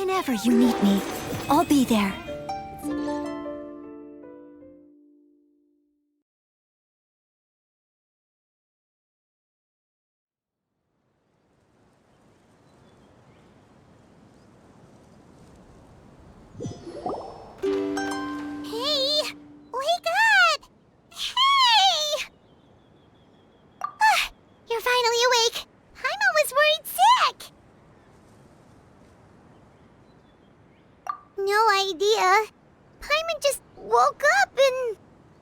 Whenever you need me, I'll be there. Hey! Wake up! Hey! You're finally awake. Paimon was worried sick. No idea. Paimon just woke up and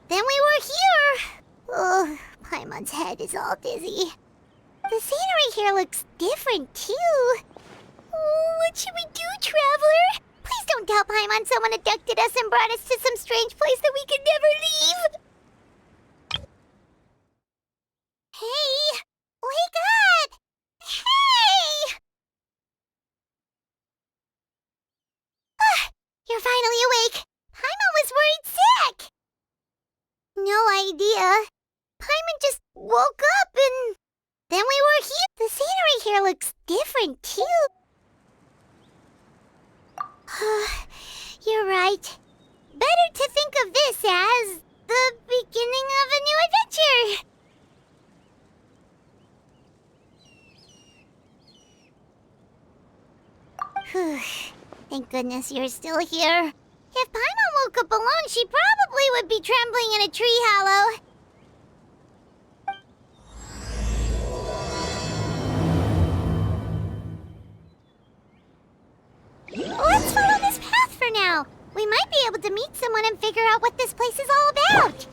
then we were here. Oh, Paimon's head is all dizzy. The scenery here looks different too. Oh, what should we do, Traveler? Please don't tell Paimon someone abducted us and brought us to some strange place that we could never leave. Hey! Wake up! Hey! You're finally awake. Paimon was worried sick. No idea. Paimon just woke up and then we were here. The scenery here looks different too. You're right. Better to think of this as the beginning of a new adventure. Thank goodness you're still here. If Paimon woke up alone, she probably would be trembling in a tree hollow. Let's follow this path for now. We might be able to meet someone and figure out what this place is all about.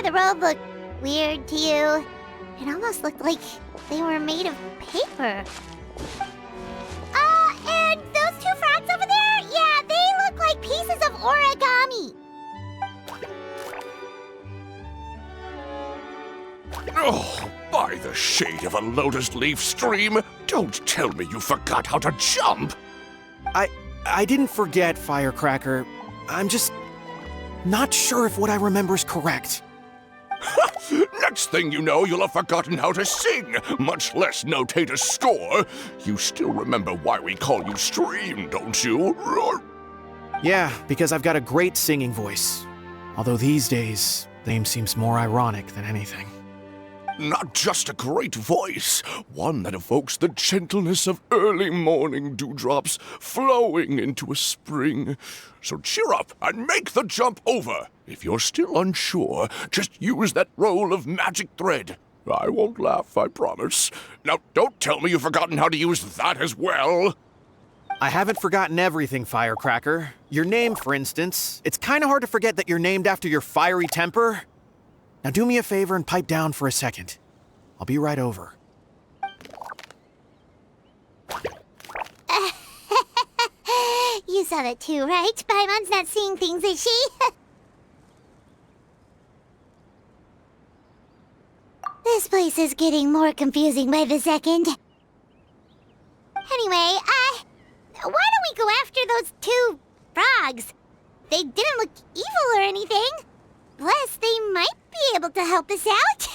The road looked weird to you. It almost looked like they were made of paper. And those two frogs over there? Yeah, they look like pieces of origami. Oh, by the shade of a lotus leaf stream, don't tell me you forgot how to jump. I didn't forget, Firecracker. I'm just not sure if what I remember is correct. Next thing you know, you'll have forgotten how to sing, much less notate a score. You still remember why we call you Stream, don't you? Yeah, because I've got a great singing voice. Although these days, name seems more ironic than anything. Not just a great voice, one that evokes the gentleness of early morning dewdrops flowing into a spring. So cheer up and make the jump over. If you're still unsure, just use that roll of magic thread. I won't laugh, I promise. Now, don't tell me you've forgotten how to use that as well. I haven't forgotten everything, Firecracker. Your name, for instance. It's kind of hard to forget that you're named after your fiery temper. Now do me a favor and pipe down for a second. I'll be right over. You saw that too, right? Paimon's not seeing things, is she? This place is getting more confusing by the second. Anyway, why don't we go after those two frogs? They didn't look evil or anything. Plus, they might be able to help us out.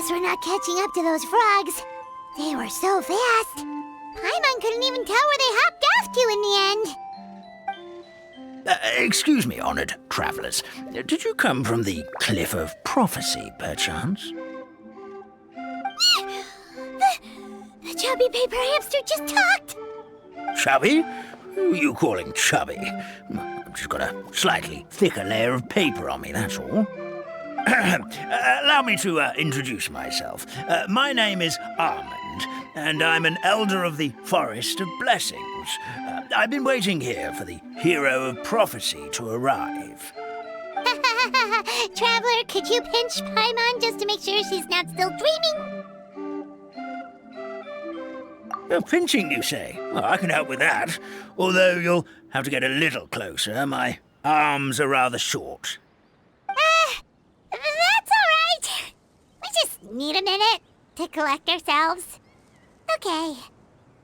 guess we're not catching up to those frogs. They were so fast. Paimon couldn't even tell where they hopped off to in the end. Excuse me, honored travelers. Did you come from the Cliff of Prophecy, perchance? The chubby paper hamster just talked. Chubby? Who are you calling chubby? I've just got a slightly thicker layer of paper on me, that's all. Allow me to introduce myself. My name is Armand, and I'm an elder of the Forest of Blessings. I've been waiting here for the hero of prophecy to arrive. Traveler, could you pinch Paimon just to make sure she's not still dreaming? Pinching, you say? Well, I can help with that. Although you'll have to get a little closer. My arms are rather short. That's all right. We just need a minute to collect ourselves. Okay,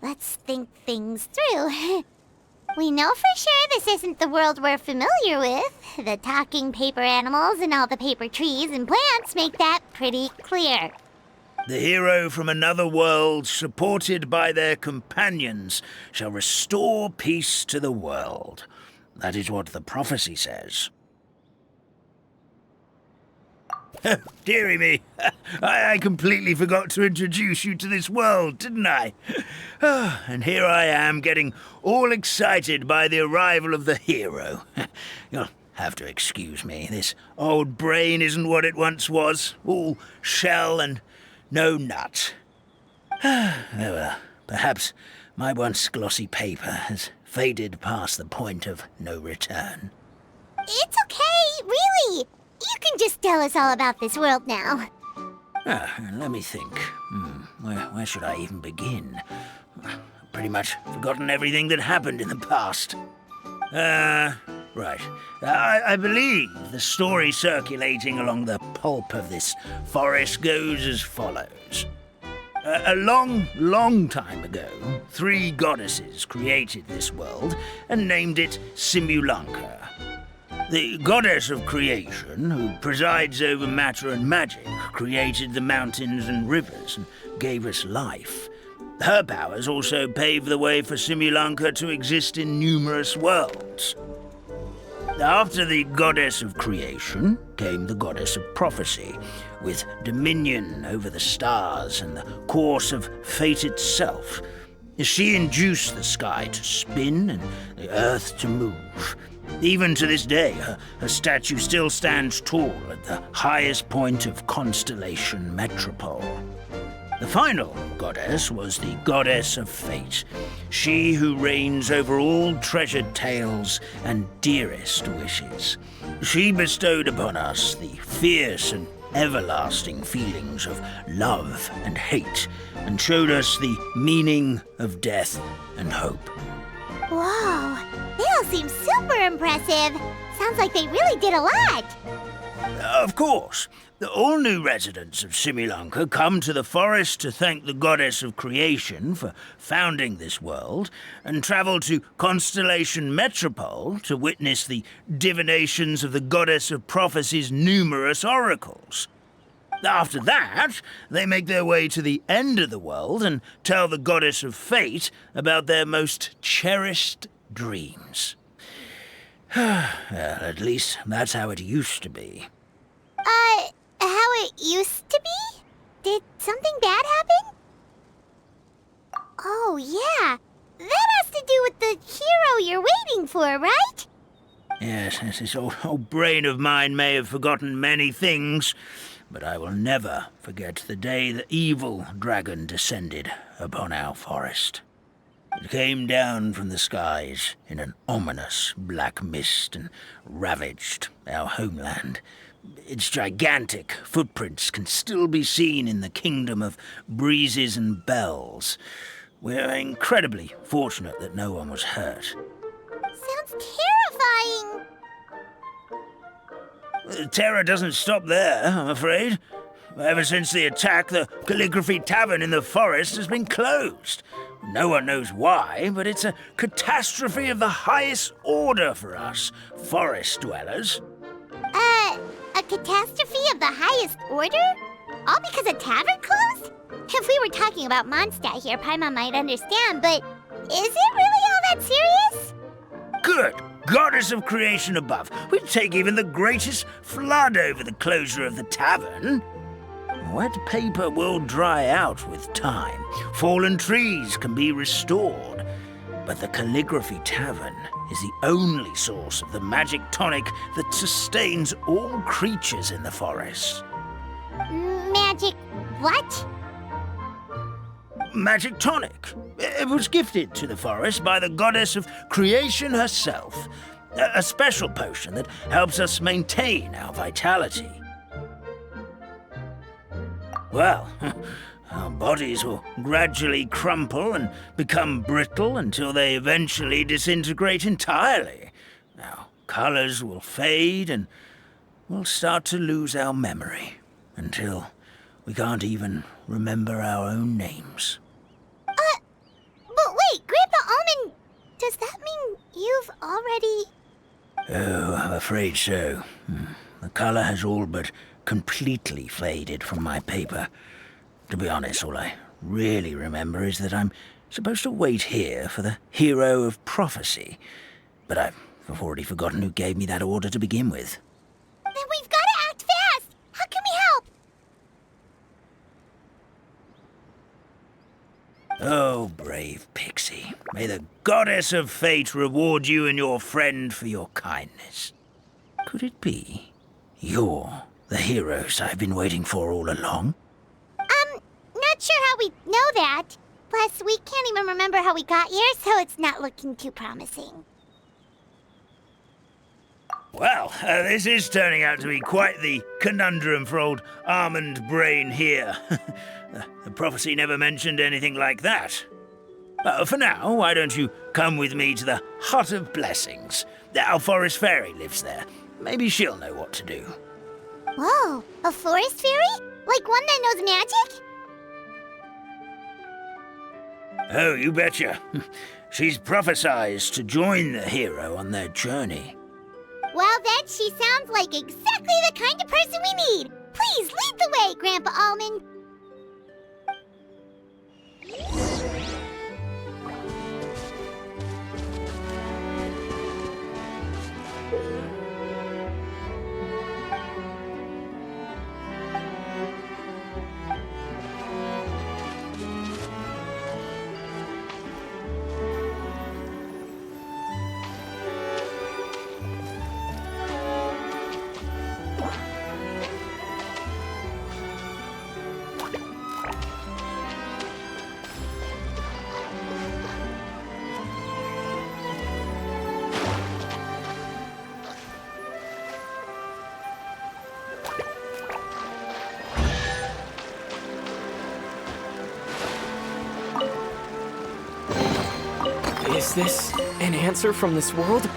let's think things through. We know for sure this isn't the world we're familiar with. The talking paper animals and all the paper trees and plants make that pretty clear. The hero from another world, supported by their companions, shall restore peace to the world. That is what the prophecy says. Dearie me, I completely forgot to introduce you to this world, didn't I? And here I am, getting all excited by the arrival of the hero. You'll have to excuse me. This old brain isn't what it once was, all shell and no nut. Oh well, perhaps my once glossy paper has faded past the point of no return. It's okay, really. You can just tell us all about this world now. Let me think. Where should I even begin? Pretty much forgotten everything that happened in the past. Right. I believe the story circulating along the pulp of this forest goes as follows. A long, long time ago, 3 goddesses created this world and named it Simulanka. The goddess of creation, who presides over matter and magic, created the mountains and rivers and gave us life. Her powers also paved the way for Simulanka to exist in numerous worlds. After the goddess of creation came the goddess of prophecy, with dominion over the stars and the course of fate itself. She induced the sky to spin and the earth to move. Even to this day, her statue still stands tall at the highest point of constellation Metropole. The final goddess was the goddess of fate, she who reigns over all treasured tales and dearest wishes. She bestowed upon us the fierce and everlasting feelings of love and hate, and showed us the meaning of death and hope. Whoa, they all seem super impressive. Sounds like they really did a lot. Of course. All new residents of Simulanka come to the forest to thank the goddess of creation for founding this world, and travel to Constellation Metropole to witness the divinations of the goddess of prophecy's numerous oracles. After that, they make their way to the end of the world and tell the goddess of fate about their most cherished dreams. Well, at least that's how it used to be. How it used to be? Did something bad happen? Oh, yeah. That has to do with the hero you're waiting for, right? Yes, this old brain of mine may have forgotten many things, but I will never forget the day the evil dragon descended upon our forest. It came down from the skies in an ominous black mist and ravaged our homeland. Its gigantic footprints can still be seen in the kingdom of breezes and bells. We're incredibly fortunate that no one was hurt. Sounds terrifying. The terror doesn't stop there, I'm afraid. Ever since the attack, the Calligraphy Tavern in the forest has been closed. No one knows why, but it's a catastrophe of the highest order for us, forest dwellers. A catastrophe of the highest order? All because a tavern closed? If we were talking about Mondstadt here, Paimon might understand, but is it really all that serious? Good goddess of creation above. We'd take even the greatest flood over the closure of the tavern. Wet paper will dry out with time. Fallen trees can be restored. But the Calligraphy Tavern is the only source of the magic tonic that sustains all creatures in the forest. Magic what? Magic tonic. It was gifted to the forest by the goddess of creation herself. A special potion that helps us maintain our vitality. Well, our bodies will gradually crumple and become brittle until they eventually disintegrate entirely. Our colors will fade and we'll start to lose our memory until we can't even remember our own names. But wait, Grandpa Almond, does that mean you've already... Oh, I'm afraid so. The color has all but completely faded from my paper. To be honest, all I really remember is that I'm supposed to wait here for the hero of prophecy. But I've already forgotten who gave me that order to begin with. Then we've got to act fast! How can we help? Oh, brave Pixie. May the goddess of fate reward you and your friend for your kindness. Could it be you're the heroes I've been waiting for all along? Not sure how we know that. Plus, we can't even remember how we got here, so it's not looking too promising. Well, this is turning out to be quite the conundrum for old Almond Brain here. The prophecy never mentioned anything like that. For now, why don't you come with me to the Hut of Blessings? Our forest fairy lives there. Maybe she'll know what to do. Whoa, a forest fairy? Like one that knows magic? Oh, you betcha. She's prophesized to join the hero on their journey. Well, then she sounds like exactly the kind of person we need. Please lead the way, Grandpa Almond. Is this an answer from this world?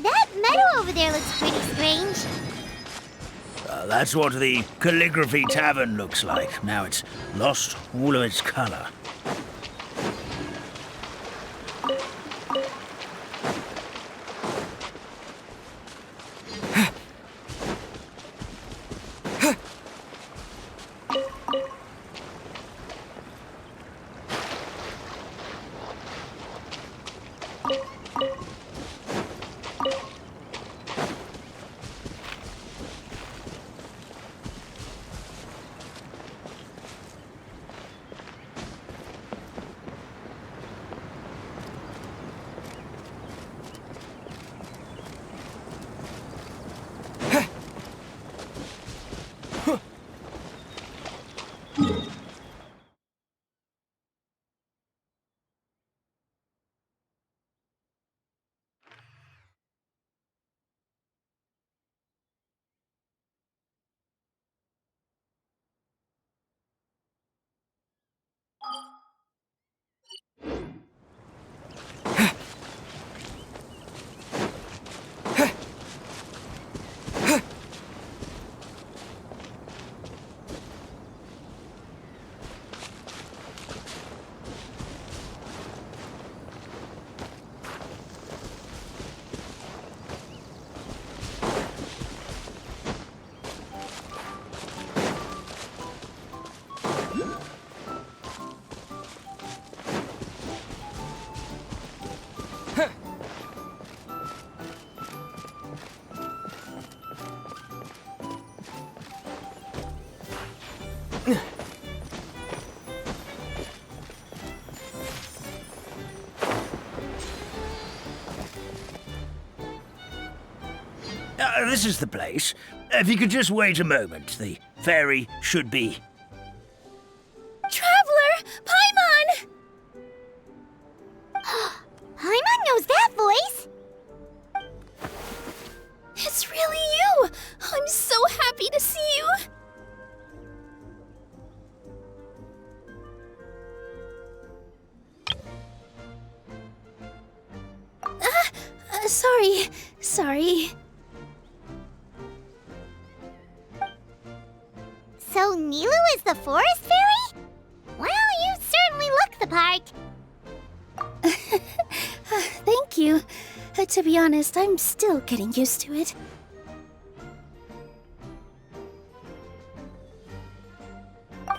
That meadow over there looks pretty strange. That's what the Calligraphy Tavern looks like. Now it's lost all of its color. This is the place. If you could just wait a moment, the fairy should be... Traveler! Paimon! Paimon knows that voice! It's really you! I'm so happy to see you! Sorry. So Nilou is the forest fairy? Well, you certainly look the part. Thank you. To be honest, I'm still getting used to it.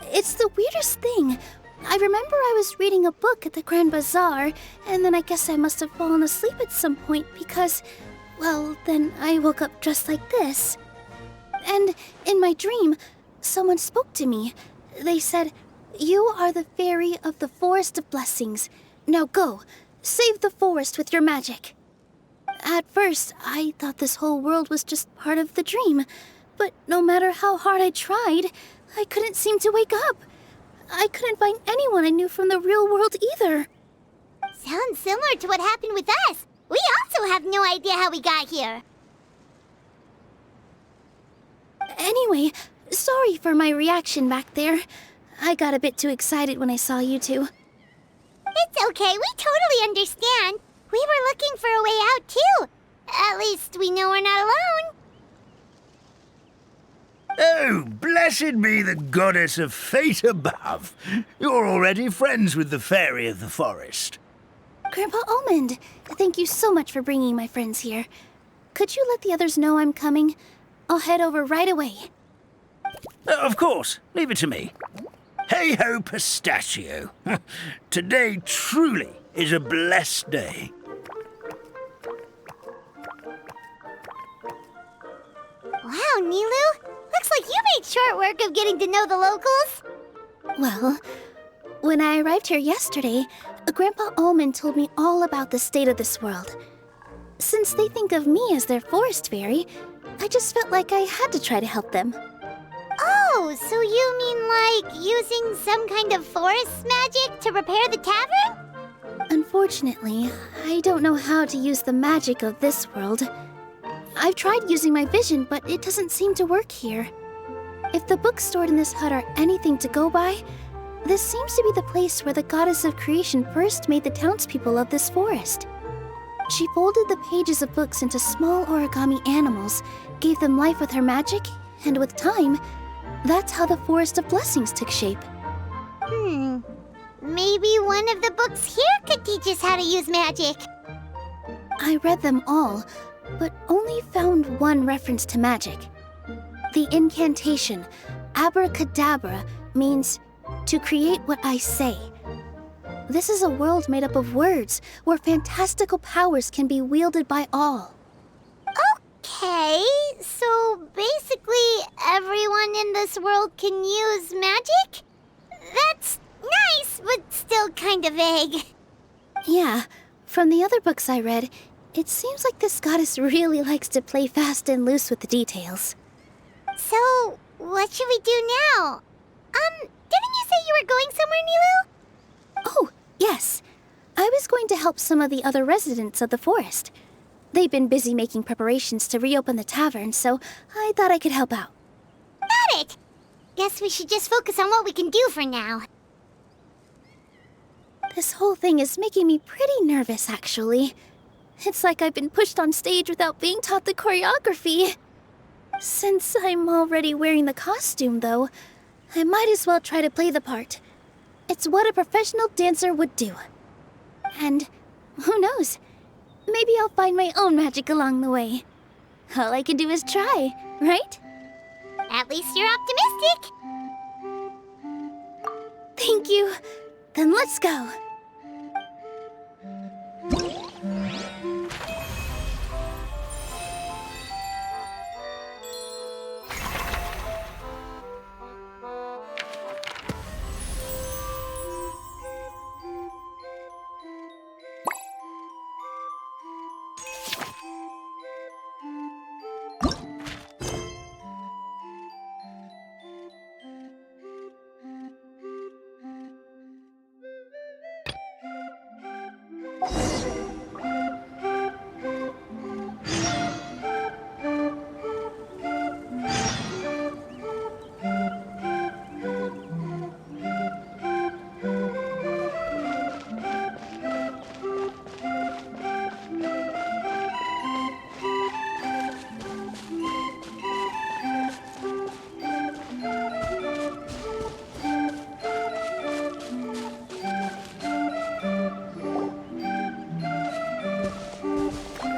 It's the weirdest thing. I remember I was reading a book at the Grand Bazaar, and then I guess I must have fallen asleep at some point because, well, then I woke up dressed like this. And in my dream, someone spoke to me. They said, "You are the fairy of the Forest of Blessings. Now go, save the forest with your magic." At first, I thought this whole world was just part of the dream, but no matter how hard I tried, I couldn't seem to wake up. I couldn't find anyone I knew from the real world either. Sounds similar to what happened with us. We also have no idea how we got here. Anyway, sorry for my reaction back there. I got a bit too excited when I saw you two. It's okay, we totally understand. We were looking for a way out too. At least we know we're not alone. Oh, blessed be the goddess of fate above. You're already friends with the fairy of the forest. Grandpa Almond, thank you so much for bringing my friends here. Could you let the others know I'm coming? I'll head over right away. Of course, leave it to me. Hey-ho, pistachio. Today truly is a blessed day. Wow, Nilou! Looks like you made short work of getting to know the locals. Well, when I arrived here yesterday, Grandpa Almond told me all about the state of this world. Since they think of me as their forest fairy, I just felt like I had to try to help them. Oh, so you mean like using some kind of forest magic to repair the tavern? Unfortunately, I don't know how to use the magic of this world. I've tried using my vision, but it doesn't seem to work here. If the books stored in this hut are anything to go by, this seems to be the place where the goddess of creation first made the townspeople of this forest. She folded the pages of books into small origami animals, gave them life with her magic, and with time, that's how the Forest of Blessings took shape. Maybe one of the books here could teach us how to use magic. I read them all, but only found one reference to magic. The incantation, abracadabra, means to create what I say. This is a world made up of words, where fantastical powers can be wielded by all. Okay, so basically everyone in this world can use magic? That's nice, but still kind of vague. Yeah, from the other books I read, it seems like this goddess really likes to play fast and loose with the details. So, what should we do now? Didn't you say you were going somewhere, Nilou? Oh, yes. I was going to help some of the other residents of the forest. They've been busy making preparations to reopen the tavern, so I thought I could help out. Got it! Guess we should just focus on what we can do for now. This whole thing is making me pretty nervous, actually. It's like I've been pushed on stage without being taught the choreography. Since I'm already wearing the costume, though, I might as well try to play the part. It's what a professional dancer would do. And who knows? Maybe I'll find my own magic along the way. All I can do is try, right? At least you're optimistic. Thank you. Then let's go.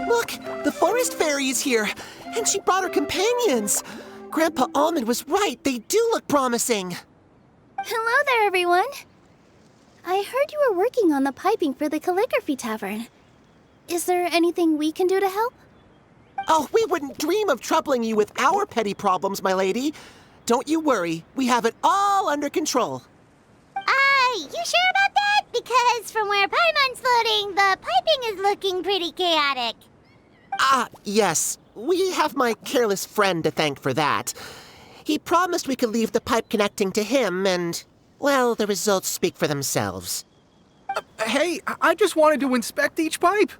Look, the forest fairy is here, and she brought her companions. Grandpa Almond was right. They do look promising. Hello there, everyone. I heard you were working on the piping for the calligraphy tavern. Is there anything we can do to help? Oh, we wouldn't dream of troubling you with our petty problems, my lady. Don't you worry. We have it all under control. You sure about that? Because from where Paimon's floating, the piping is looking pretty chaotic. Yes. We have my careless friend to thank for that. He promised we could leave the pipe connecting to him, and, well, the results speak for themselves. Hey, I just wanted to inspect each pipe.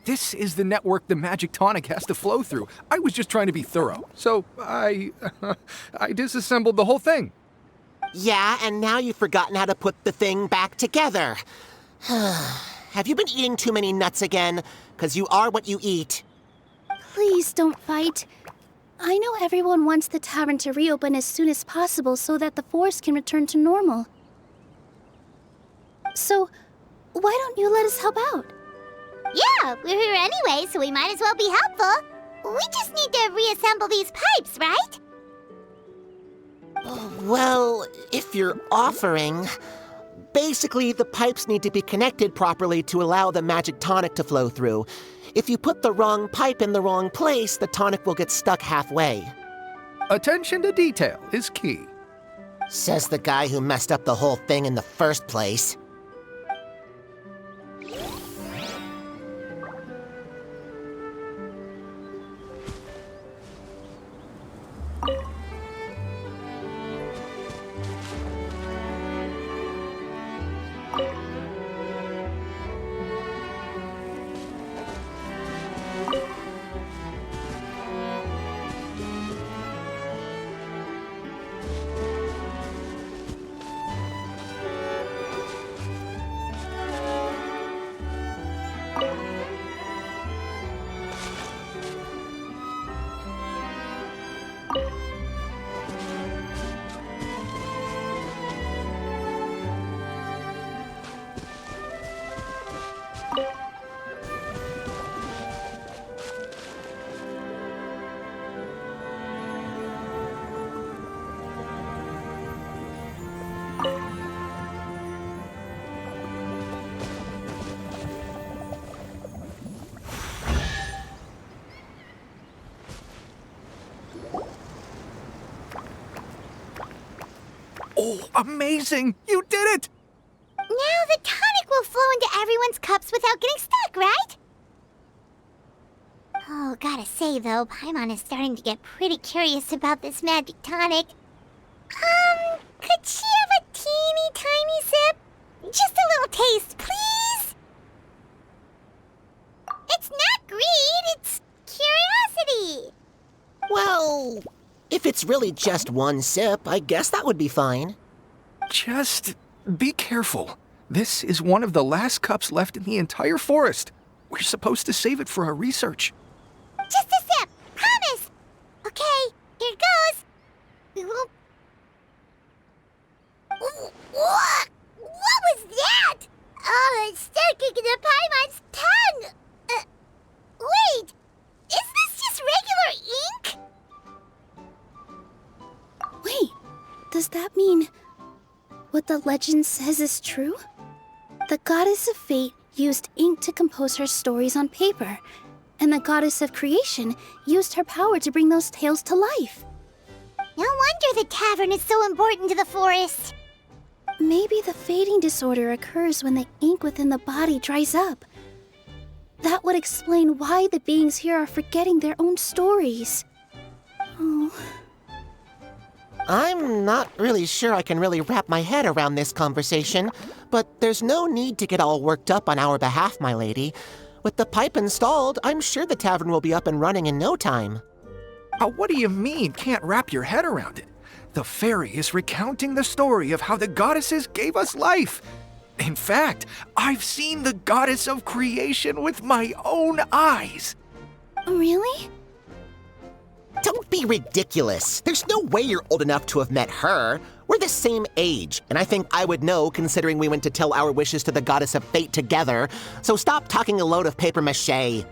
This is the network the magic tonic has to flow through. I was just trying to be thorough, so I disassembled the whole thing. Yeah, and now you've forgotten how to put the thing back together. Have you been eating too many nuts again? 'Cause you are what you eat. Please don't fight. I know everyone wants the tavern to reopen as soon as possible so that the forest can return to normal. So, why don't you let us help out? Yeah, we're here anyway, so we might as well be helpful. We just need to reassemble these pipes, right? Well, if you're offering... Basically, the pipes need to be connected properly to allow the magic tonic to flow through. If you put the wrong pipe in the wrong place, the tonic will get stuck halfway. Attention to detail is key. Says the guy who messed up the whole thing in the first place. Oh, amazing! You did it! Now the tonic will flow into everyone's cups without getting stuck, right? Oh, gotta say though, Paimon is starting to get pretty curious about this magic tonic. Could she have a teeny tiny sip? Just a little taste, please? It's not greed, it's curiosity. Well, if it's really just one sip, I guess that would be fine. Just be careful. This is one of the last cups left in the entire forest. We're supposed to save it for our research. Just a sip, promise. Okay, here it goes. We won't... What? What was that? Oh, it's sticking to Paimon's tongue. Wait, is this just regular ink? Wait, does that mean what the legend says is true? The goddess of fate used ink to compose her stories on paper, and the goddess of creation used her power to bring those tales to life. No wonder the tavern is so important to the forest. Maybe the fading disorder occurs when the ink within the body dries up. That would explain why the beings here are forgetting their own stories. Oh. I'm not really sure I can really wrap my head around this conversation, but there's no need to get all worked up on our behalf, my lady. With the pipe installed, I'm sure the tavern will be up and running in no time. What do you mean, can't wrap your head around it? The fairy is recounting the story of how the goddesses gave us life. In fact, I've seen the goddess of creation with my own eyes. Really? Don't be ridiculous. There's no way you're old enough to have met her. We're the same age, and I think I would know considering we went to tell our wishes to the goddess of fate together. So stop talking a load of papier-mâché.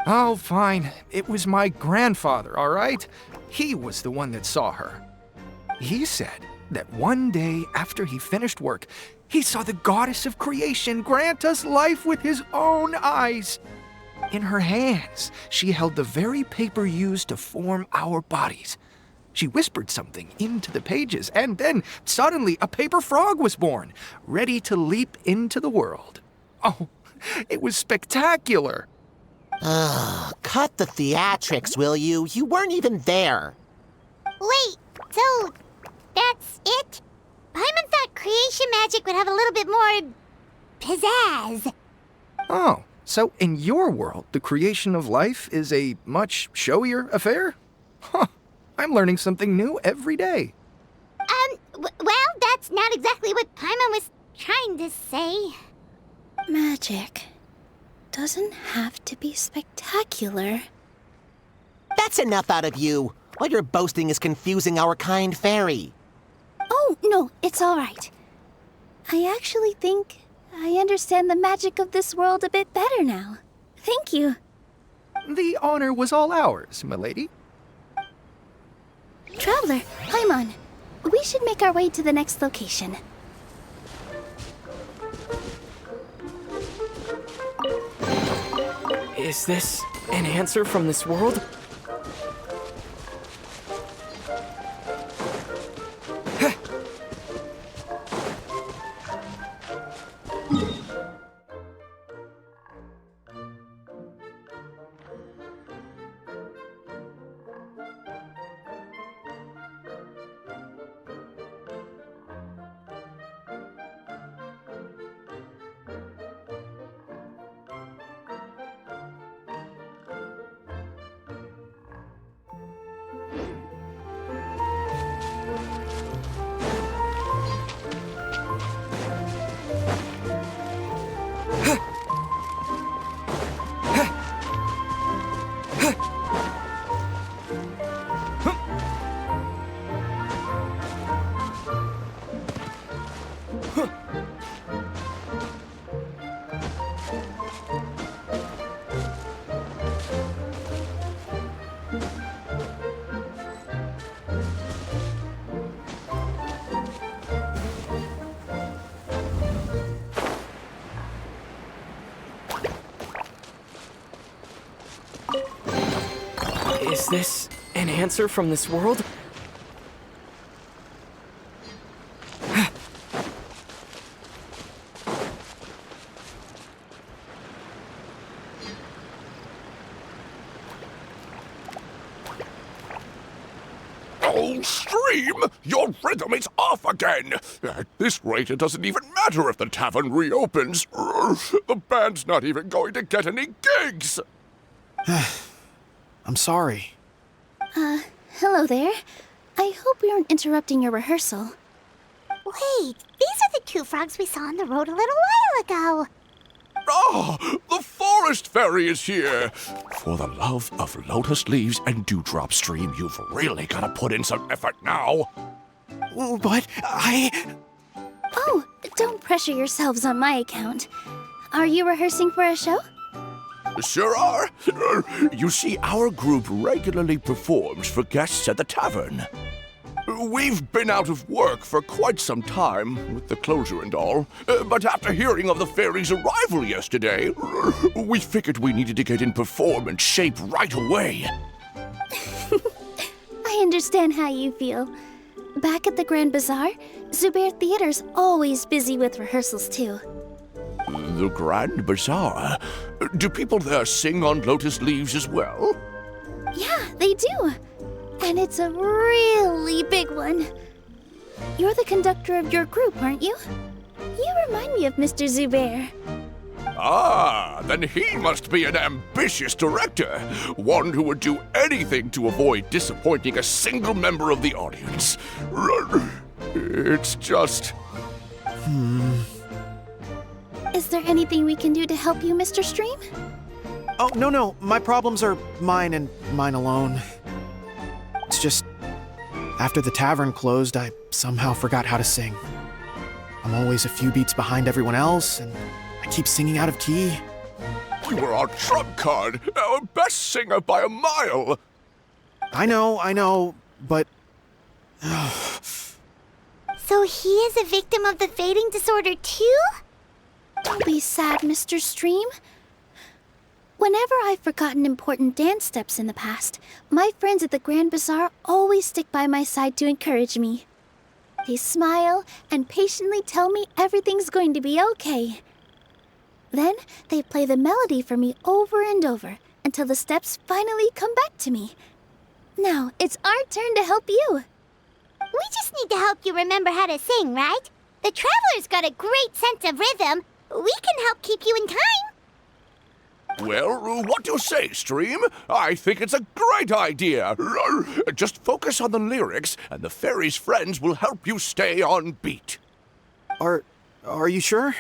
Oh, fine. It was my grandfather, all right? He was the one that saw her. He said that one day after he finished work, he saw the goddess of creation grant us life with his own eyes. In her hands, she held the very paper used to form our bodies. She whispered something into the pages, and then suddenly a paper frog was born, ready to leap into the world. Oh, it was spectacular. Cut the theatrics, will you? You weren't even there. Wait, so that's it? Paimon thought creation magic would have a little bit more pizzazz. Oh, so in your world, the creation of life is a much showier affair? Huh, I'm learning something new every day. Well, that's not exactly what Paimon was trying to say. Magic doesn't have to be spectacular. That's enough out of you. All your boasting is confusing our kind fairy. Oh, no, it's all right. I actually think I understand the magic of this world a bit better now. Thank you. The honor was all ours, milady. Traveler, Paimon, we should make our way to the next location. Is this an answer from this world? Is this an answer from this world? Oh, Stream! Your rhythm is off again! At this rate, it doesn't even matter if the tavern reopens. The band's not even going to get any gigs! I'm sorry. Hello there. I hope we aren't interrupting your rehearsal. Wait, these are the two frogs we saw on the road a little while ago. Ah, the forest fairy is here! For the love of lotus leaves and dewdrop, Stream, you've really got to put in some effort now. But Oh, don't pressure yourselves on my account. Are you rehearsing for a show? Sure are. You see, our group regularly performs for guests at the tavern. We've been out of work for quite some time, with the closure and all. But after hearing of the fairy's arrival yesterday, we figured we needed to get in performance shape right away. I understand how you feel. Back at the Grand Bazaar, Zubair Theater's always busy with rehearsals too. The Grand Bazaar? Do people there sing on lotus leaves as well? Yeah, they do. And it's a really big one. You're the conductor of your group, aren't you? You remind me of Mr. Zubair. Ah, then he must be an ambitious director. One who would do anything to avoid disappointing a single member of the audience. It's just... Is there anything we can do to help you, Mr. Stream? Oh, no. My problems are mine and mine alone. It's just, after the tavern closed, I somehow forgot how to sing. I'm always a few beats behind everyone else, and I keep singing out of key. You were our trump card, our best singer by a mile. I know, but... So he is a victim of the fading disorder too? Don't be sad, Mr. Stream. Whenever I've forgotten important dance steps in the past, my friends at the Grand Bazaar always stick by my side to encourage me. They smile and patiently tell me everything's going to be okay. Then they play the melody for me over and over until the steps finally come back to me. Now it's our turn to help you. We just need to help you remember how to sing, right? The Traveler's got a great sense of rhythm. We can help keep you in time. Well, what do you say, Stream? I think it's a great idea. Just focus on the lyrics, and the fairy's friends will help you stay on beat. Are you sure?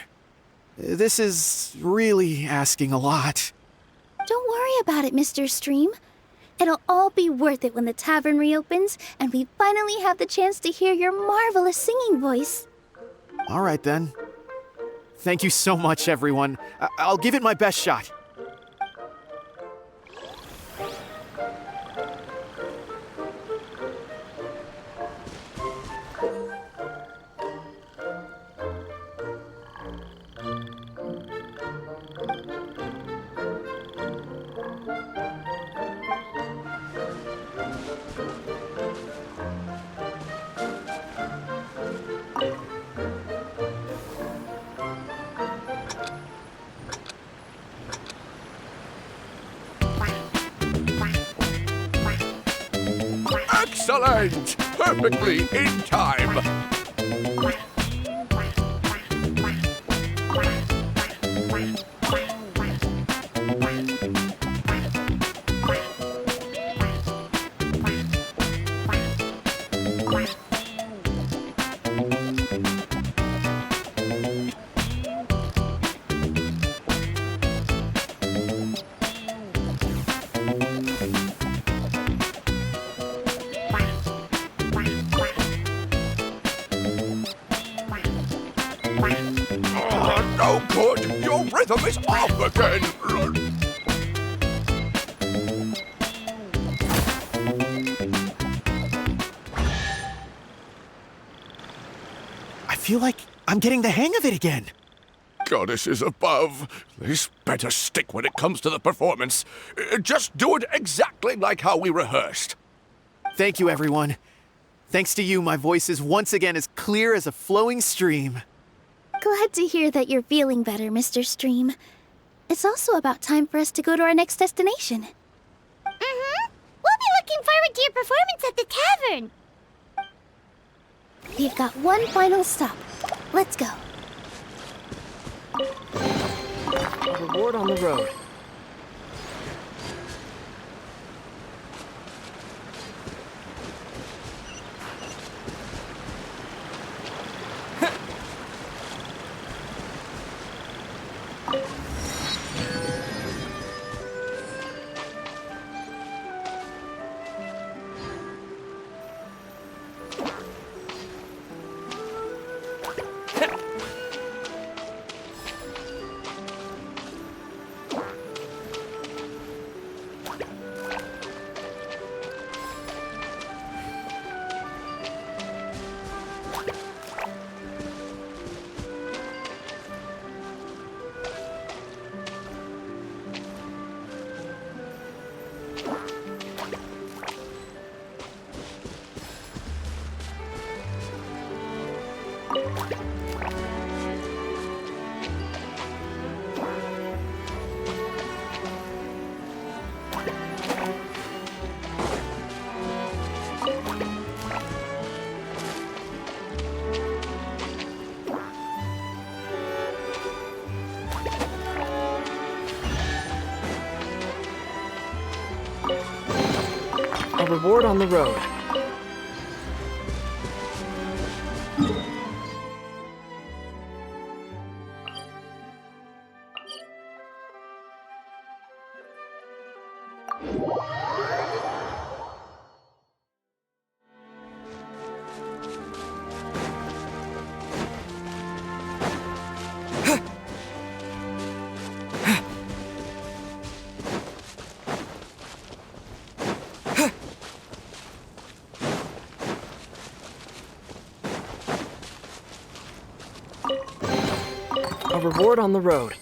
This is really asking a lot. Don't worry about it, Mr. Stream. It'll all be worth it when the tavern reopens and we finally have the chance to hear your marvelous singing voice. All right, then. Thank you so much, everyone. I'll give it my best shot. Excellent! Perfectly in time! No good! Your rhythm is off again! I feel like I'm getting the hang of it again. Goddesses above, this better stick when it comes to the performance. Just do it exactly like how we rehearsed. Thank you, everyone. Thanks to you, my voice is once again as clear as a flowing stream. Glad to hear that you're feeling better, Mr. Stream. It's also about time for us to go to our next destination. Mm-hmm. We'll be looking forward to your performance at the tavern. We've got one final stop. Let's go. Reward on the road. reward on the road. A reward on the road.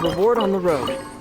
reward on the road.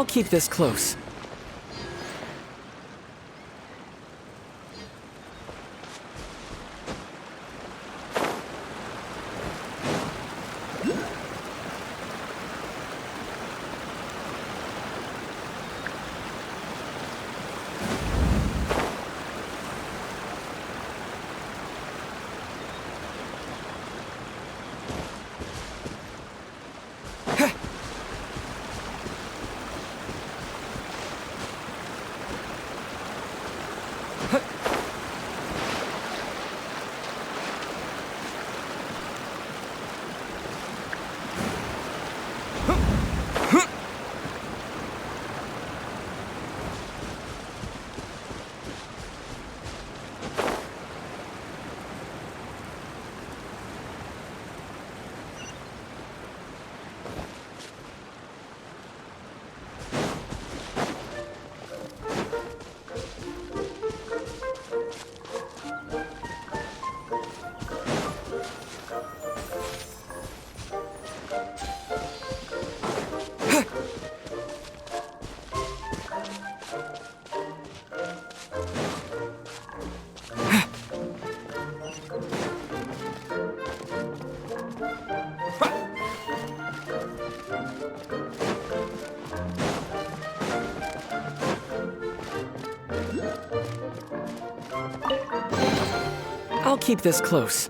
I'll keep this close. I'll keep this close.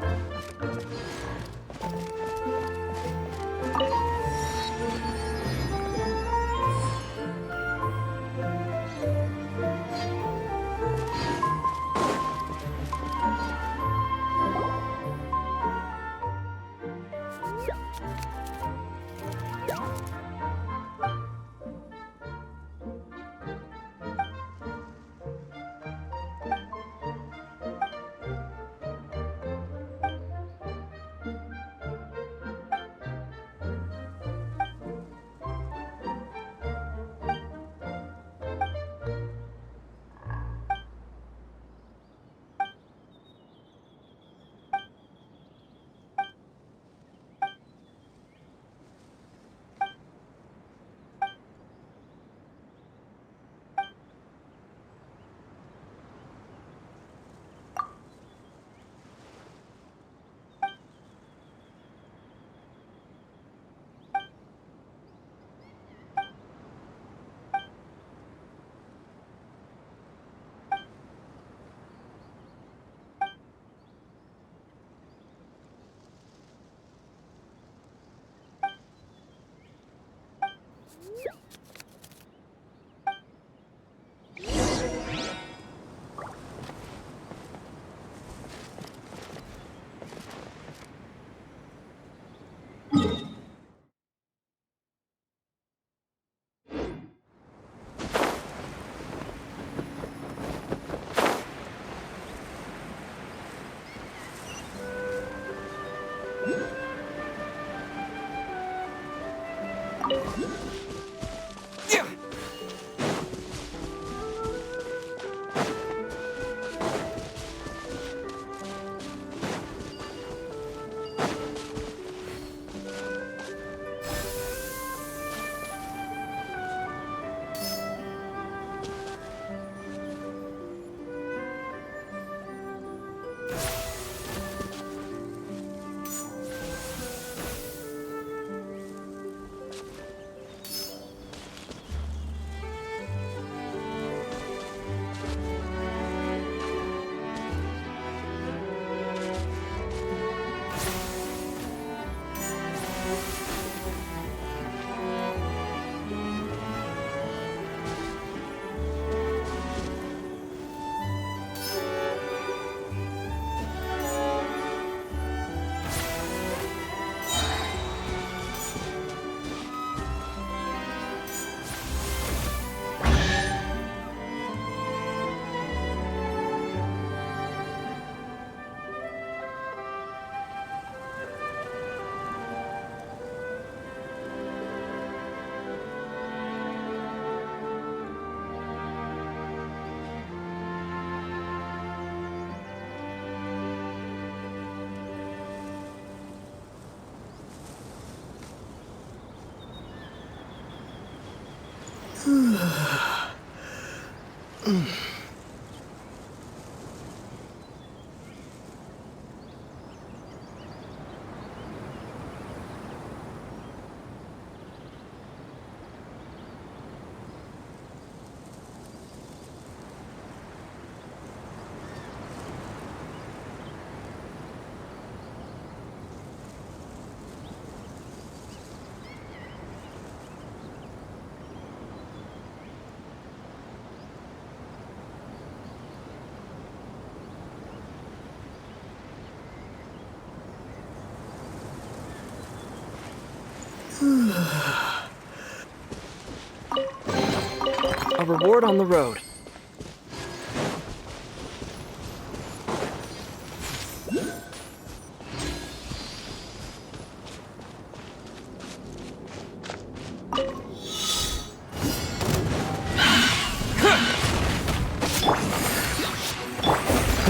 A reward on the road.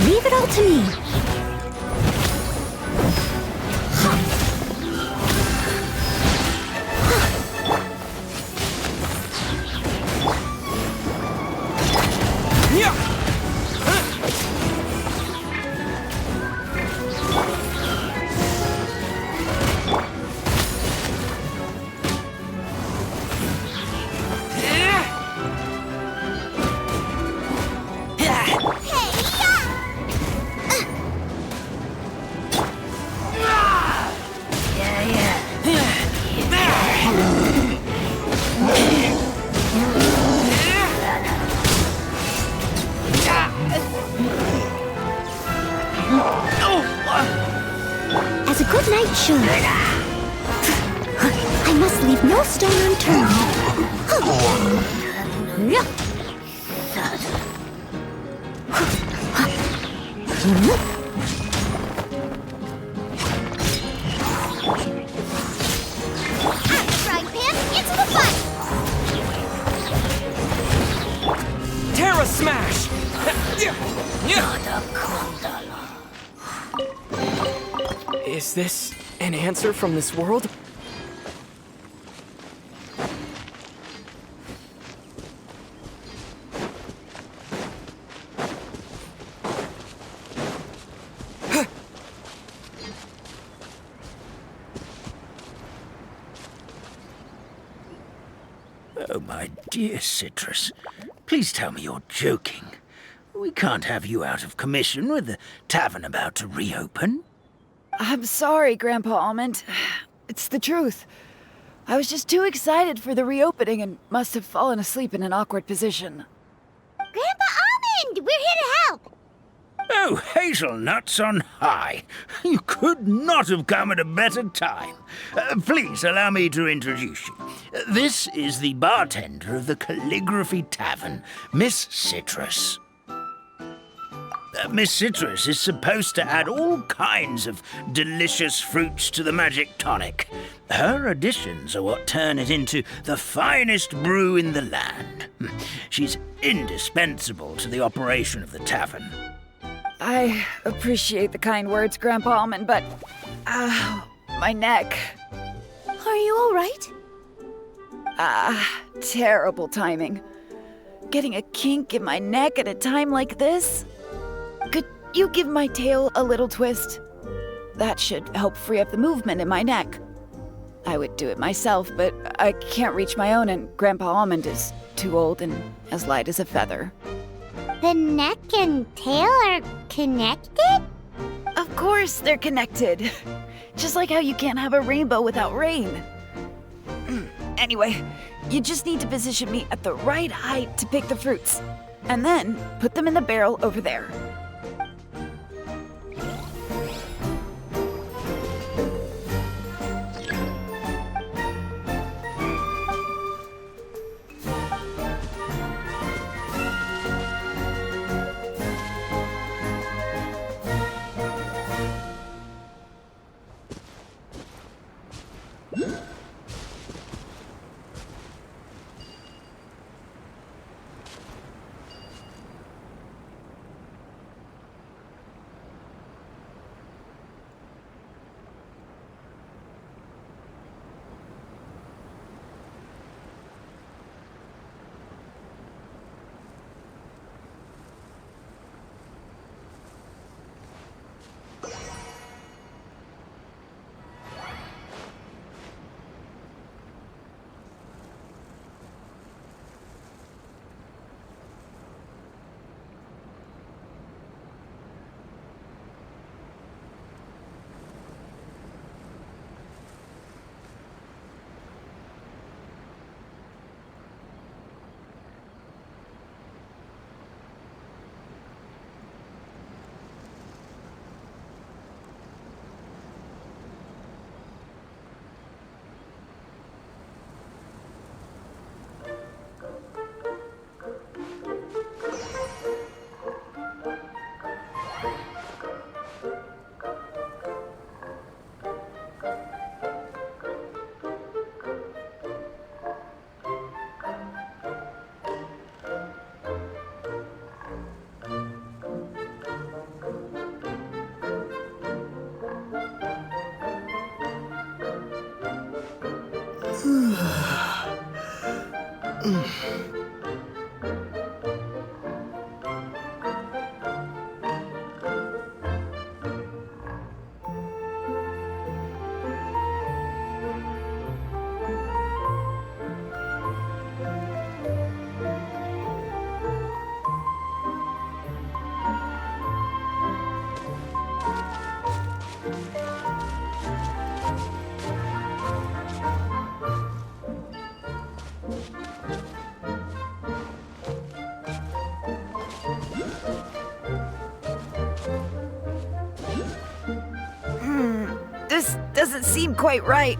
Leave it all to me. As a good knight should. I must leave no stone unturned. Frying pan, into the fun! Terra Smash! Is this an answer from this world? Oh, my dear Citrus, please tell me you're joking. We can't have you out of commission with the tavern about to reopen. I'm sorry, Grandpa Almond. It's the truth. I was just too excited for the reopening and must have fallen asleep in an awkward position. Grandpa Almond, we're here to help! Oh, hazelnuts on high. You could not have come at a better time. Please allow me to introduce you. This is the bartender of the Calligraphy Tavern, Miss Citrus. Miss Citrus is supposed to add all kinds of delicious fruits to the magic tonic. Her additions are what turn it into the finest brew in the land. She's indispensable to the operation of the tavern. I appreciate the kind words, Grandpa Almond, but... my neck. Are you all right? Terrible timing. Getting a kink in my neck at a time like this? Could you give my tail a little twist? That should help free up the movement in my neck. I would do it myself, but I can't reach my own, and Grandpa Almond is too old and as light as a feather. The neck and tail are connected? Of course they're connected. Just like how you can't have a rainbow without rain. Anyway, you just need to position me at the right height to pick the fruits. And then put them in the barrel over there. This doesn't seem quite right.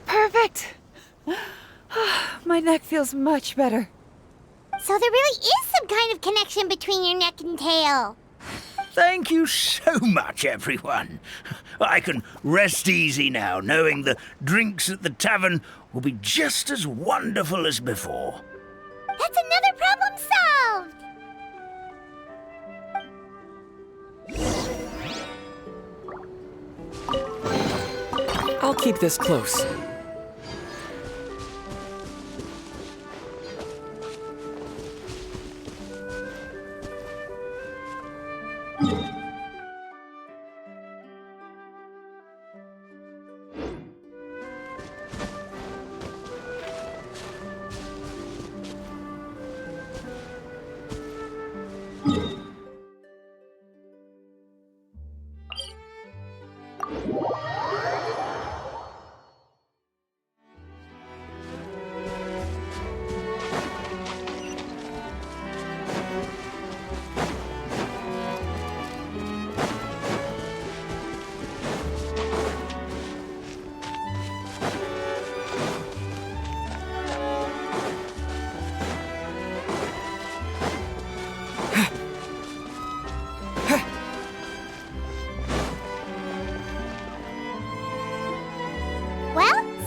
Perfect! My neck feels much better. So there really is some kind of connection between your neck and tail. Thank you so much, everyone. I can rest easy now, knowing the drinks at the tavern will be just as wonderful as before. That's another problem solved! I'll keep this close.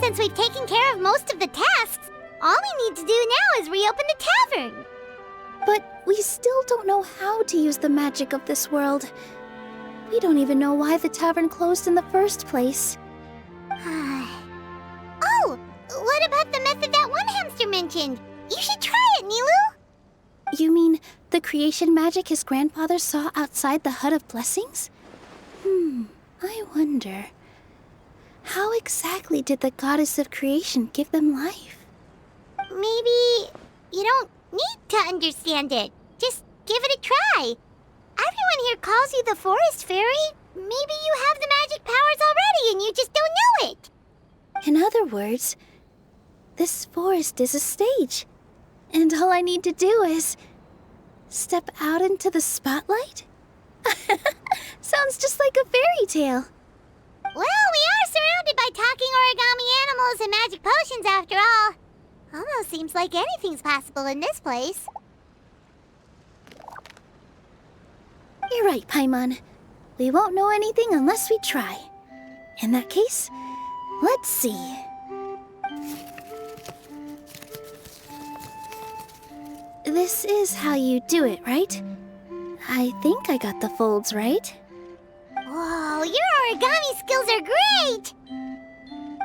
Since we've taken care of most of the tasks, all we need to do now is reopen the tavern. But we still don't know how to use the magic of this world. We don't even know why the tavern closed in the first place. Oh, what about the method that one hamster mentioned? You should try it, Nilou! You mean the creation magic his grandfather saw outside the Hut of Blessings? I wonder. How exactly did the goddess of creation give them life? Maybe you don't need to understand it. Just give it a try. Everyone here calls you the Forest Fairy. Maybe you have the magic powers already and you just don't know it. In other words, this forest is a stage. And all I need to do is step out into the spotlight? Sounds just like a fairy tale. Well, we are surrounded by talking origami animals and magic potions after all. Almost seems like anything's possible in this place. You're right, Paimon. We won't know anything unless we try. In that case, let's see. This is how you do it, right? I think I got the folds right. Whoa, your origami skills are great!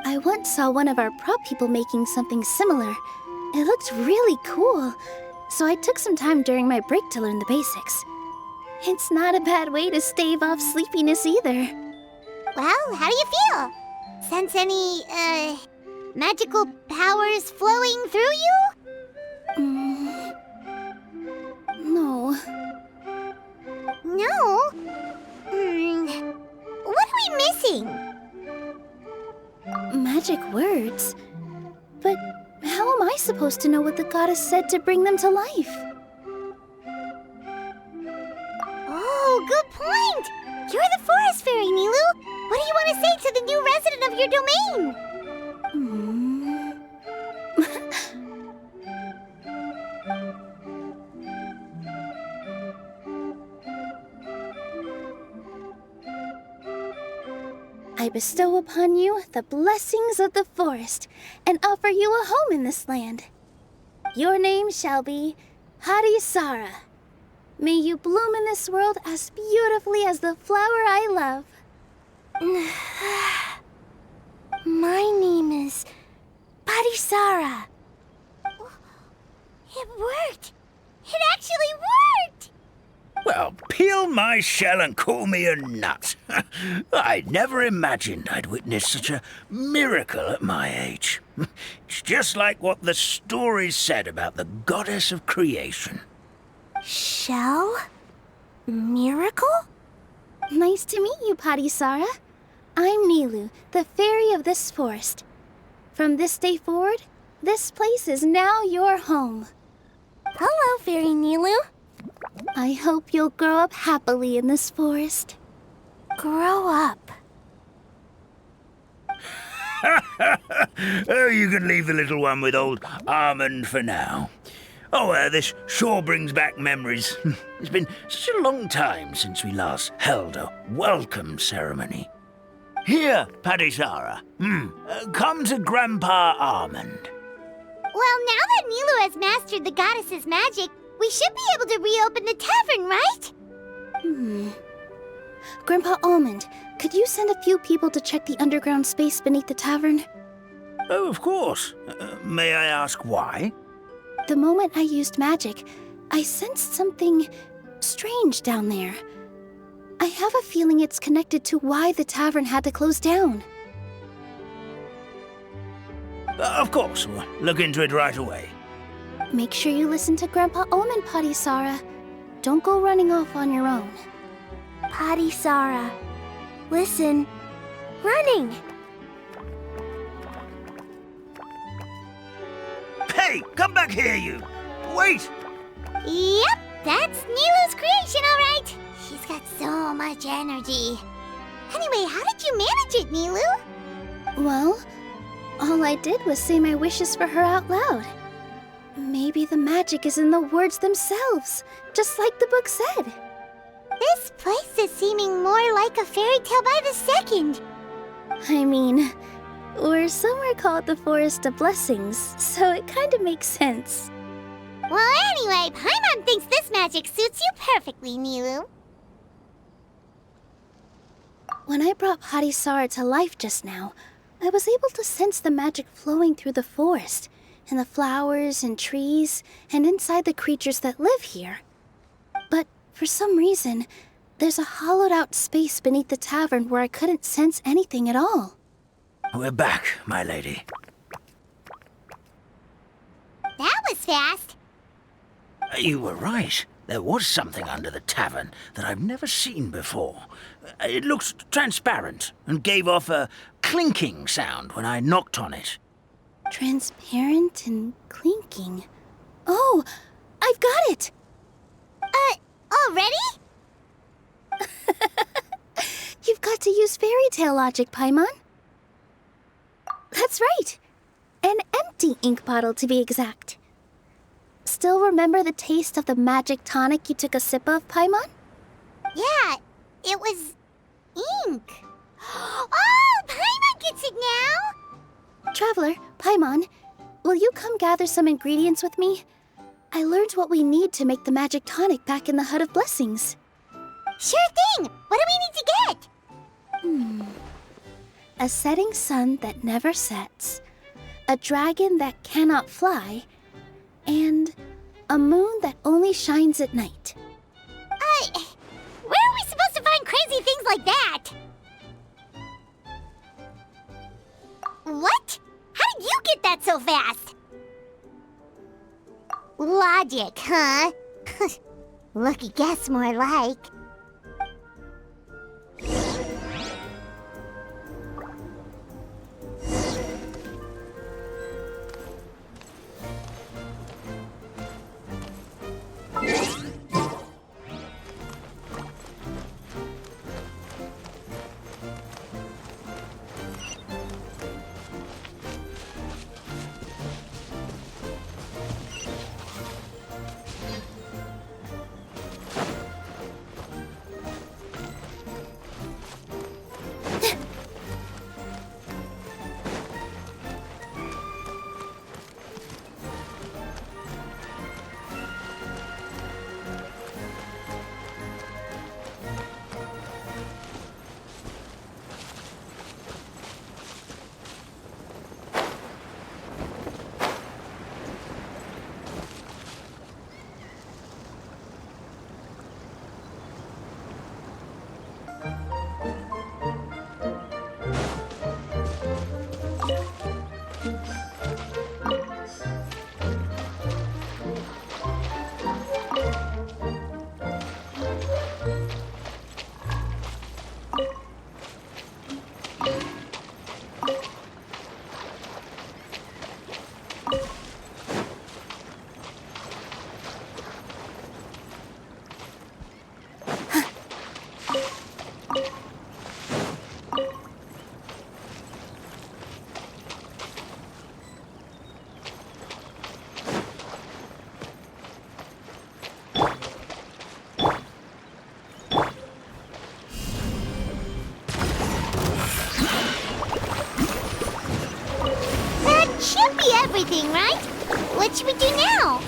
I once saw one of our prop people making something similar. It looked really cool, so I took some time during my break to learn the basics. It's not a bad way to stave off sleepiness either. Well, how do you feel? Sense any, magical powers flowing through you? No. No? amazing! Magic words? But how am I supposed to know what the goddess said to bring them to life? Oh, good point! You're the forest fairy, Nilou! What do you want to say to the new resident of your domain? I bestow upon you the blessings of the forest and offer you a home in this land. Your name shall be Harisara. May you bloom in this world as beautifully as the flower I love. My name is Parisara. It worked! It actually worked! Well, peel my shell and call me a nut. I never imagined I'd witness such a miracle at my age. It's just like what the stories said about the goddess of creation. Shell? Miracle? Nice to meet you, Parisara. I'm Nilou, the fairy of this forest. From this day forward, this place is now your home. Hello, Fairy Nilou. I hope you'll grow up happily in this forest. Grow up. Oh, you can leave the little one with old Almond for now. Oh, this sure brings back memories. It's been such a long time since we last held a welcome ceremony. Here, Parisara. Come to Grandpa Almond. Well, now that Nilou has mastered the goddess's magic, we should be able to reopen the tavern, right? Grandpa Almond, could you send a few people to check the underground space beneath the tavern? Oh, of course. May I ask why? The moment I used magic, I sensed something strange down there. I have a feeling it's connected to why the tavern had to close down. Of course, we'll look into it right away. Make sure you listen to Grandpa Almond, Parisara. Don't go running off on your own. Parisara. Listen. Running. Hey, come back here, you! Wait! Yep, that's Nilou's creation, all right. She's got so much energy. Anyway, how did you manage it, Nilou? Well, all I did was say my wishes for her out loud. Maybe the magic is in the words themselves, just like the book said. This place is seeming more like a fairy tale by the second. I mean, we're somewhere called the Forest of Blessings, so it kind of makes sense. Well, anyway, Paimon thinks this magic suits you perfectly, Nilou. When I brought Harisara to life just now, I was able to sense the magic flowing through the forest, and the flowers and trees, and inside the creatures that live here. But for some reason, there's a hollowed-out space beneath the tavern where I couldn't sense anything at all. We're back, my lady. That was fast. You were right. There was something under the tavern that I've never seen before. It looked transparent and gave off a clinking sound when I knocked on it. Transparent and clinking. Oh, I've got it! Already? You've got to use fairy tale logic, Paimon. That's right. An empty ink bottle, to be exact. Still remember the taste of the magic tonic you took a sip of, Paimon? Yeah, it was ink. Oh, Paimon gets it now! Traveler, Paimon, will you come gather some ingredients with me? I learned what we need to make the magic tonic back in the Hut of Blessings. Sure thing! What do we need to get? A setting sun that never sets, a dragon that cannot fly, and a moon that only shines at night. Where are we supposed to find crazy things like that? What? How did you get that so fast? Logic, huh? Lucky guess, more like. everything, right? What should we do now?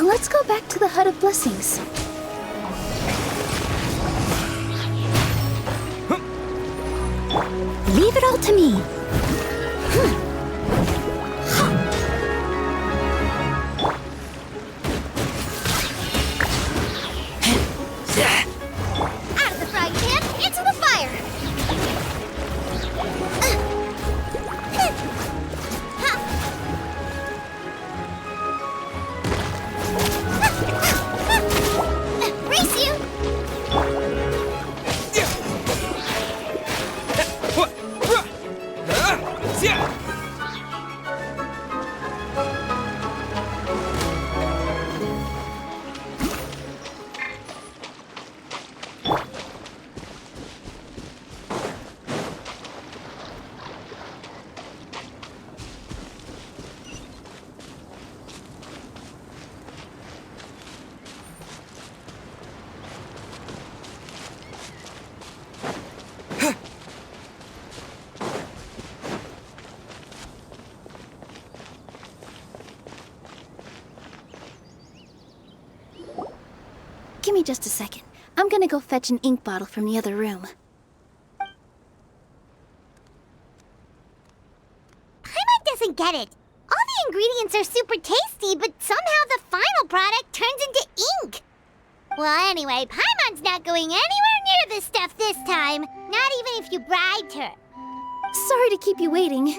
Let's go back to the Hut of Blessings. Leave it all to me. Out of the frying pan, into the fire! Race you! Give me just a second. I'm gonna go fetch an ink bottle from the other room. Paimon doesn't get it. All the ingredients are super tasty, but somehow the final product turns into ink. Well, anyway, Paimon's not going anywhere near this stuff this time. Not even if you bribed her. Sorry to keep you waiting.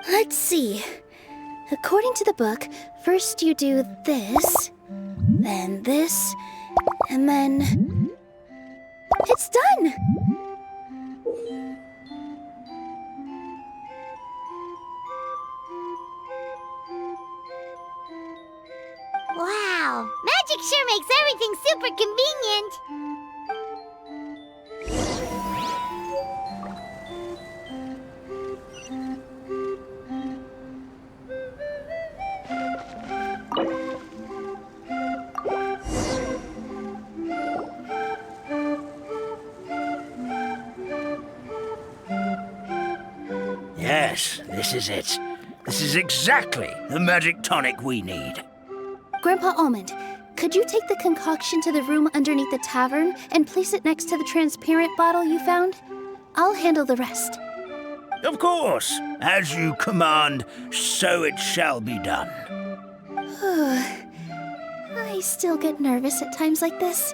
Let's see. According to the book, first you do this, then this, and then... It's done! Wow, magic sure makes everything super convenient. Yes, this is it. This is exactly the magic tonic we need. Grandpa Almond, could you take the concoction to the room underneath the tavern and place it next to the transparent bottle you found? I'll handle the rest. Of course. As you command, so it shall be done. I still get nervous at times like this.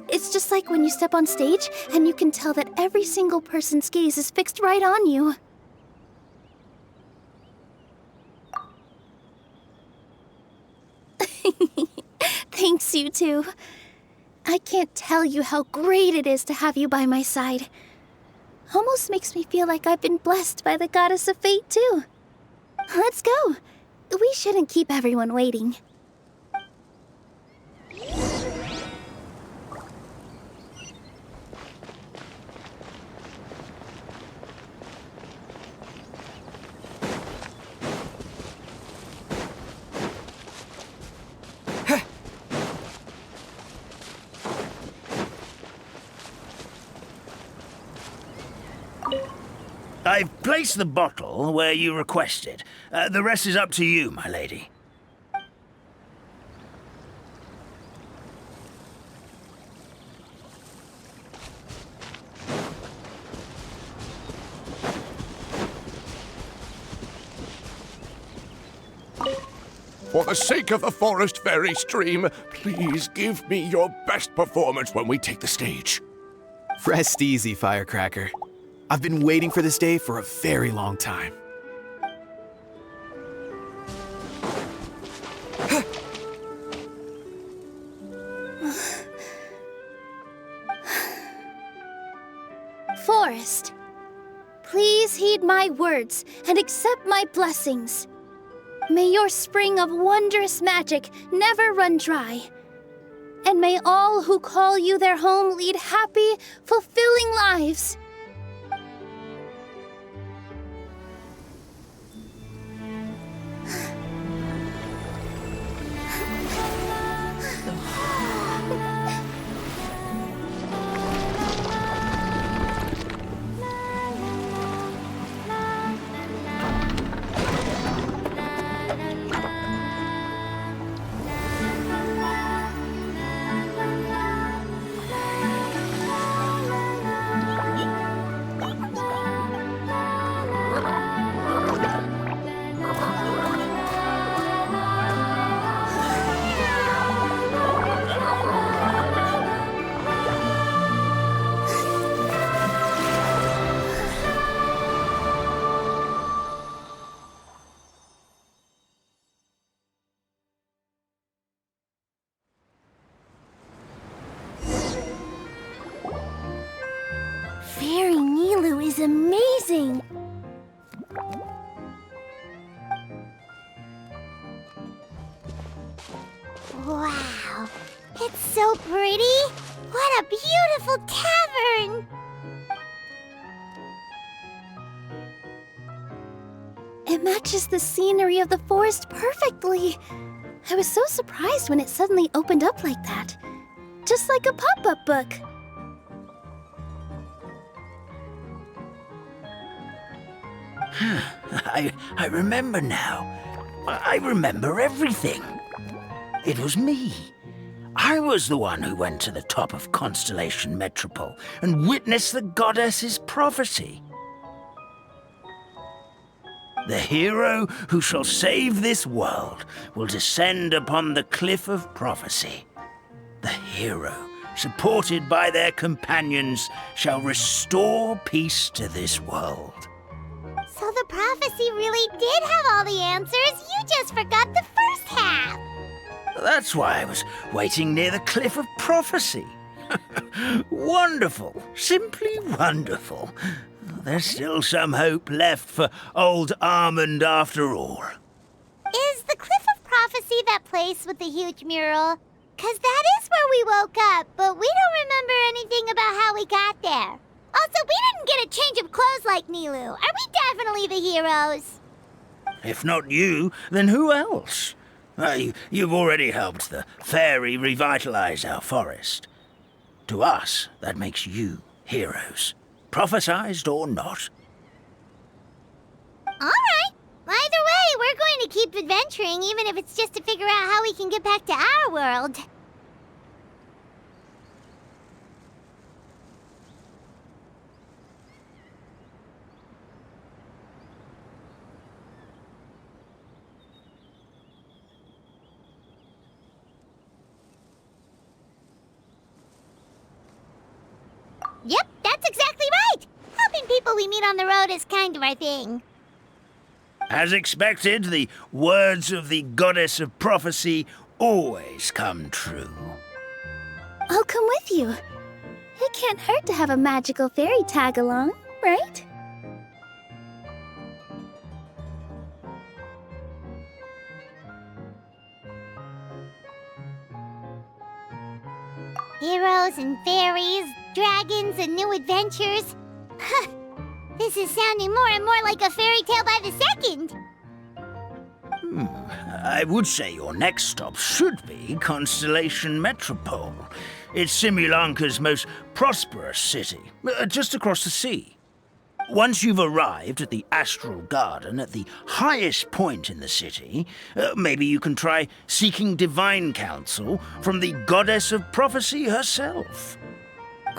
It's just like when you step on stage and you can tell that every single person's gaze is fixed right on you. Thanks, you two. I can't tell you how great it is to have you by my side. Almost makes me feel like I've been blessed by the goddess of fate, too. Let's go. We shouldn't keep everyone waiting. I've placed the bottle where you requested. The rest is up to you, my lady. For the sake of the forest fairy stream, please give me your best performance when we take the stage. Rest easy, Firecracker. I've been waiting for this day for a very long time. Forest, please heed my words and accept my blessings. May your spring of wondrous magic never run dry. And may all who call you their home lead happy, fulfilling lives. amazing! Wow, it's so pretty! What a beautiful tavern! It matches the scenery of the forest perfectly. I was so surprised when it suddenly opened up like that. Just like a pop-up book. I remember now. I remember everything. It was me. I was the one who went to the top of Constellation Metropole and witnessed the goddess's prophecy. The hero who shall save this world will descend upon the cliff of prophecy. The hero, supported by their companions, shall restore peace to this world. So the prophecy really did have all the answers. You just forgot the first half. That's why I was waiting near the cliff of prophecy. Wonderful, simply wonderful. There's still some hope left for old Almond after all. Is the Cliff of Prophecy that place with the huge mural? 'Cause that is where we woke up, but we don't remember anything about how we got there. Also, we didn't get a change of clothes like Nilou. Are we definitely the heroes? If not you, then who else? You've already helped the fairy revitalize our forest. To us, that makes you heroes, prophesized or not. All right. Either way, we're going to keep adventuring, even if it's just to figure out how we can get back to our world. Yep, that's exactly right! Helping people we meet on the road is kind of our thing. As expected, the words of the goddess of prophecy always come true. I'll come with you. It can't hurt to have a magical fairy tag along, right? Heroes and fairies, dragons and new adventures. This is sounding more and more like a fairy tale by the second. I would say your next stop should be Constellation Metropole. It's Simulanka's most prosperous city, just across the sea. Once you've arrived at the Astral Garden at the highest point in the city, maybe you can try seeking divine counsel from the goddess of prophecy herself.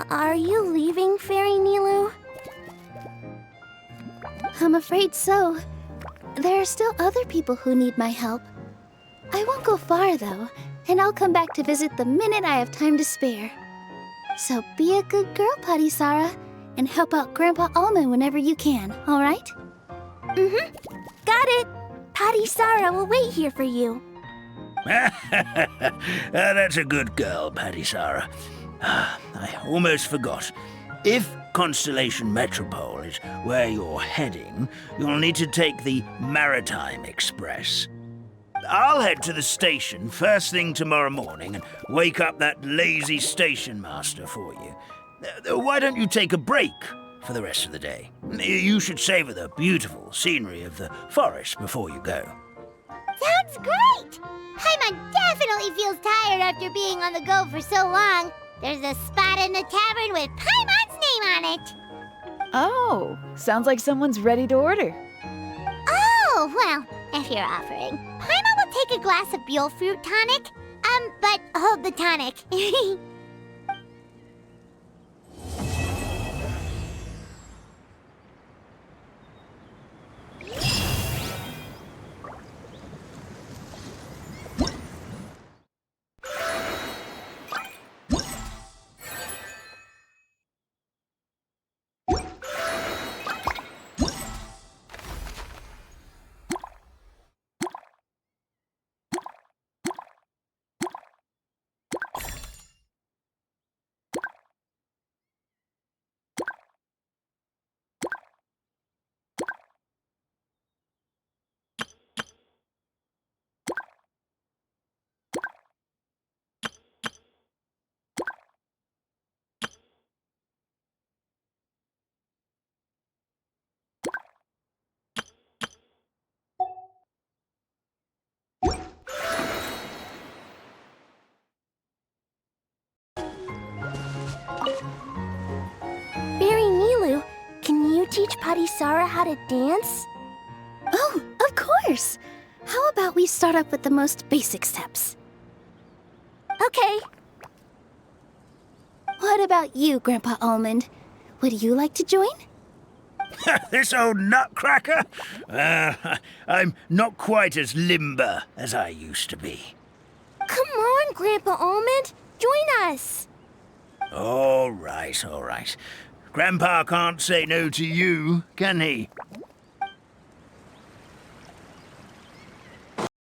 Are you leaving, Fairy Nilou? I'm afraid so. There are still other people who need my help. I won't go far, though, and I'll come back to visit the minute I have time to spare. So be a good girl, Putty Sara, and help out Grandpa Almond whenever you can, all right? Mm-hmm. Got it. Putty Sara will wait here for you. That's a good girl, Paddy Sara. I almost forgot. If Constellation Metropole is where you're heading, you'll need to take the Maritime Express. I'll head to the station first thing tomorrow morning and wake up that lazy station master for you. Why don't you take a break for the rest of the day? You should savor the beautiful scenery of the forest before you go. Sounds great! Paimon definitely feels tired after being on the go for so long. There's a spot in the tavern with Paimon's name on it. Oh, sounds like someone's ready to order. Oh, well, if you're offering. Paimon will take a glass of Buell fruit tonic. But hold the tonic. teach Parisara how to dance? Oh, of course! How about we start up with the most basic steps? Okay. What about you, Grandpa Almond? Would you like to join? This old nutcracker? I'm not quite as limber as I used to be. Come on, Grandpa Almond. Join us. All right, all right. Grandpa can't say no to you, can he?